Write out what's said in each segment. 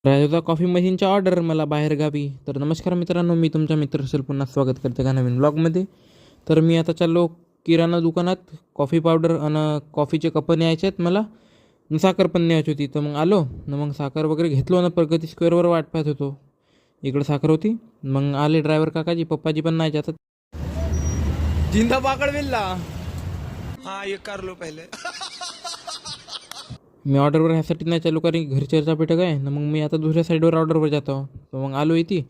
राजा coffee मशीनची order मला बाहेरगावी. तर नमस्कार मित्रांनो, मी तुमचा मित्र असेल पुन्हा स्वागत करते का नवीन ब्लॉगमध्ये. तर मी आता चाललो किराणा दुकानात. कॉफी पावडर आणि कॉफीचे कप न्यायचे आहेत मला, आणि साखर पण न्यायची होती. तर मग आलो न, मग साखर वगैरे घेतलो ना. प्रगती स्क्वेअरवर वाट पाहत होतो, इकडं साखर होती. मग आले ड्रायव्हर काकाजी, पप्पाजी पण नाही जातात. जिंदा पाकड़ बिल्ला. हाँ ये कर लो पहले. मी ऑर्डरवर ह्यासाठी नाही चालू, कारण घरी चर्चा पेटक आहे ना. मग मी आता दुसऱ्या साईडवर ऑर्डरवर जातो. तर मग आलो इथे,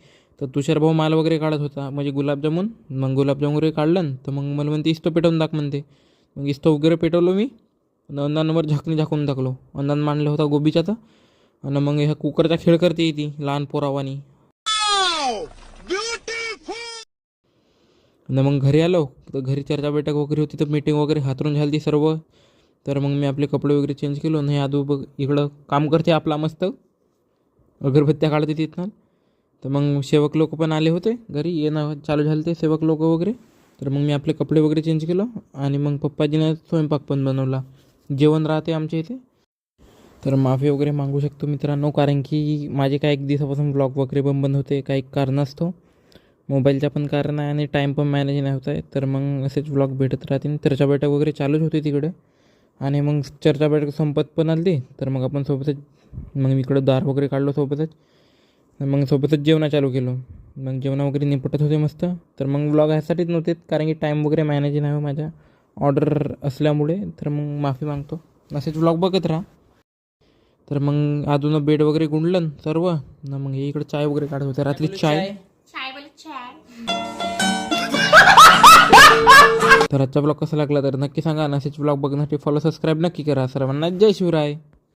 तर तुषार भाऊ माल वगैरे काढत होता, म्हणजे गुलाबजामुन. मग गुलाबजामुन वगैरे काढलं, तर मग मला म्हणते इस्तो पेटवून दाख म्हणते. मग इस्तो वगैरे पेटवलो मी, अंदांवर झाकणी झाकून टाकलो. अंदान मांडलं होता गोबीचा. तर आणि मग ह्या कुकरचा खेळ करते ती लहान पोरावानी. आणि मग घरी आलो, तर घरी चर्चा बैठक वगैरे होती, तर मीटिंग वगैरे हातरून झाली सर्व. तर मग मी आपले कपडे वगैरे चेंज केलो. नाही आदू बघ इकडं काम करते आपला मस्त, अगरबत्त्या काढते तिथनं. तर मग सेवक लोक पण आले होते घरी, येणं चालू झाले ते सेवक लोक वगैरे. तर मग मी आपले कपडे वगैरे चेंज केलं, आणि मग पप्पाजीनं स्वयंपाक पण बनवला. जेवण राहते आमच्या इथे. तर माफी वगैरे मागू शकतो मित्रांनो, कारण की माझे काही एक दिवसापासून ब्लॉग वगैरे पण बंद होते. काही कारण असतो, मोबाईलच्या पण कारण आहे, आणि टाईम पण मॅनेज नाही होत आहे. तर मग असेच ब्लॉग भेटत राहतील. चर्चा बैठक वगैरे चालूच होते तिकडे, आणि मग चर्चा बैठक संपत पण आली. तर मग आपण सोबतच, मग मी इकडं दार वगैरे काढलो सोबतच. मग सोबतच जेवणं चालू केलं. मग जेवणं वगैरे निपटत होते मस्त. तर मग ब्लॉग ह्यासाठीच नव्हते, कारण की टाईम वगैरे मॅनेज नाही हो माझ्या, ऑर्डर असल्यामुळे. तर मग माफी मागतो, असेच ब्लॉग बघत राहा. तर मग अजून बेड वगैरे गुंडलं सर्व ना. मग हे इकडे चाय वगैरे काढत होते, रात्री चाय. तर आजचा ब्लॉग कसा लागला तर नक्की सांगा. असेच ब्लॉग बघण्यासाठी फॉलो सबस्क्राईब नक्की करा. सर्वांना जय शिवराय.